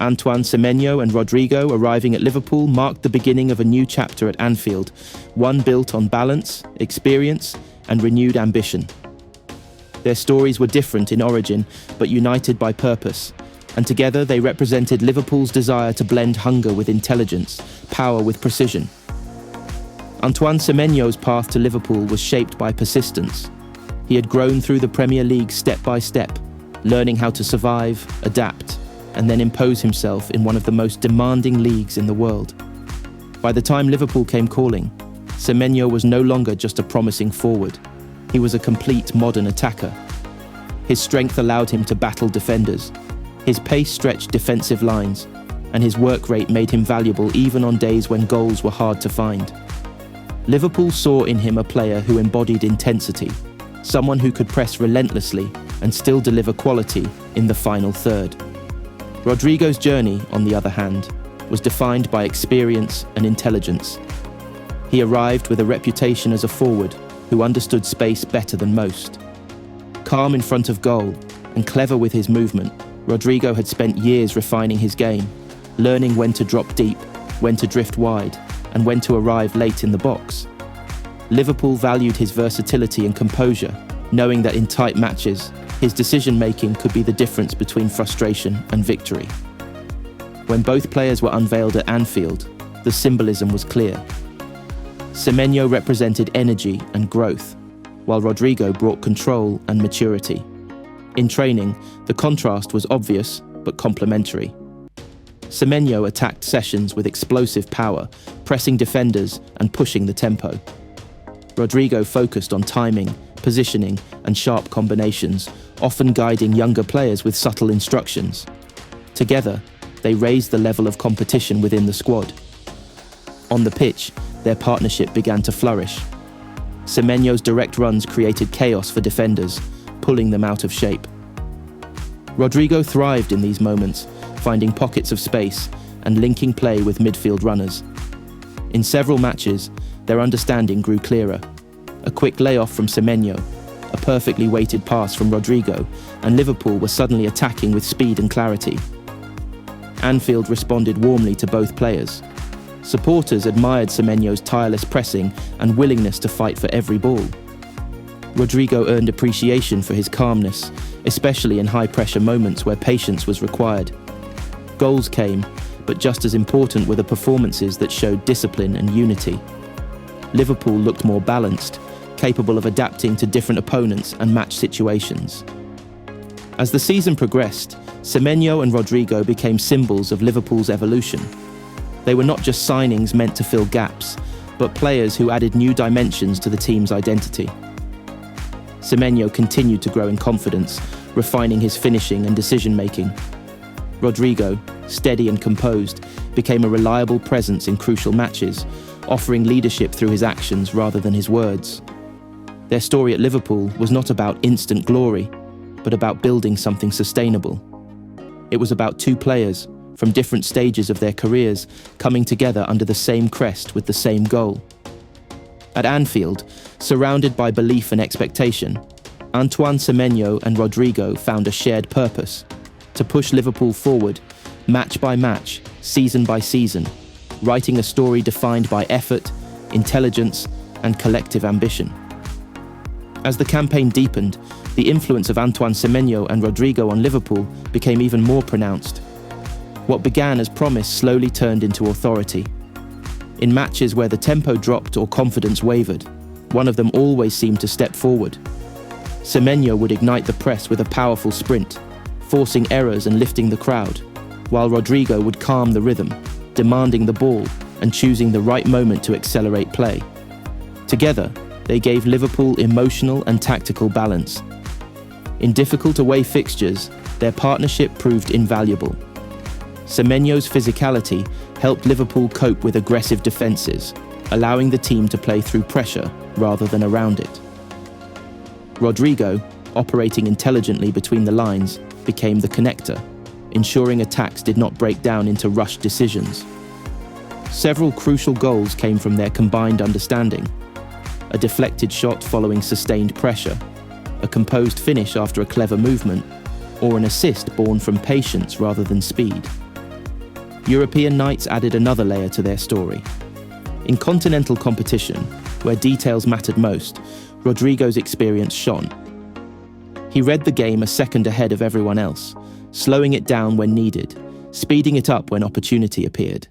Antoine, Semenyo and Rodrigo arriving at Liverpool marked the beginning of a new chapter at Anfield, one built on balance, experience and renewed ambition. Their stories were different in origin, but united by purpose, and together they represented Liverpool's desire to blend hunger with intelligence, power with precision. Antoine Semenyo's path to Liverpool was shaped by persistence. He had grown through the Premier League step by step, learning how to survive, adapt, and then impose himself in one of the most demanding leagues in the world. By the time Liverpool came calling, Semenyo was no longer just a promising forward. He was a complete modern attacker. His strength allowed him to battle defenders. His pace stretched defensive lines, and his work rate made him valuable even on days when goals were hard to find. Liverpool saw in him a player who embodied intensity, someone who could press relentlessly and still deliver quality in the final third. Rodrigo's journey, on the other hand, was defined by experience and intelligence. He arrived with a reputation as a forward who understood space better than most. Calm in front of goal and clever with his movement, Rodrigo had spent years refining his game, learning when to drop deep, when to drift wide, and when to arrive late in the box. Liverpool valued his versatility and composure, knowing that in tight matches, his decision-making could be the difference between frustration and victory. When both players were unveiled at Anfield, the symbolism was clear. Semenyo represented energy and growth, while Rodrigo brought control and maturity. In training, the contrast was obvious but complementary. Semenyo attacked sessions with explosive power, pressing defenders and pushing the tempo. Rodrigo focused on timing, positioning and sharp combinations, often guiding younger players with subtle instructions. Together, they raised the level of competition within the squad. On the pitch, their partnership began to flourish. Semenyo's direct runs created chaos for defenders, pulling them out of shape. Rodrigo thrived in these moments, finding pockets of space and linking play with midfield runners. In several matches, their understanding grew clearer. A quick layoff from Semenyo, a perfectly weighted pass from Rodrigo, and Liverpool were suddenly attacking with speed and clarity. Anfield responded warmly to both players. Supporters admired Semenyo's tireless pressing and willingness to fight for every ball. Rodrigo earned appreciation for his calmness, especially in high-pressure moments where patience was required. Goals came, but just as important were the performances that showed discipline and unity. Liverpool looked more balanced, capable of adapting to different opponents and match situations. As the season progressed, Semenyo and Rodrigo became symbols of Liverpool's evolution. They were not just signings meant to fill gaps, but players who added new dimensions to the team's identity. Semenyo continued to grow in confidence, refining his finishing and decision-making. Rodrigo, steady and composed, became a reliable presence in crucial matches, offering leadership through his actions rather than his words. Their story at Liverpool was not about instant glory, but about building something sustainable. It was about two players, from different stages of their careers, coming together under the same crest with the same goal. At Anfield, surrounded by belief and expectation, Antoine Semenyo and Rodrigo found a shared purpose: to push Liverpool forward, match by match, season by season, writing a story defined by effort, intelligence, and collective ambition. As the campaign deepened, the influence of Antoine Semenyo and Rodrigo on Liverpool became even more pronounced. What began as promise slowly turned into authority. In matches where the tempo dropped or confidence wavered, one of them always seemed to step forward. Semenyo would ignite the press with a powerful sprint, forcing errors and lifting the crowd, while Rodrigo would calm the rhythm, demanding the ball and choosing the right moment to accelerate play. Together, they gave Liverpool emotional and tactical balance. In difficult away fixtures, their partnership proved invaluable. Semenyo's physicality helped Liverpool cope with aggressive defences, allowing the team to play through pressure rather than around it. Rodrigo, operating intelligently between the lines, became the connector, ensuring attacks did not break down into rushed decisions. Several crucial goals came from their combined understanding: a deflected shot following sustained pressure, a composed finish after a clever movement, or an assist born from patience rather than speed. European nights added another layer to their story. In continental competition, where details mattered most, Rodrigo's experience shone. He read the game a second ahead of everyone else, slowing it down when needed, speeding it up when opportunity appeared.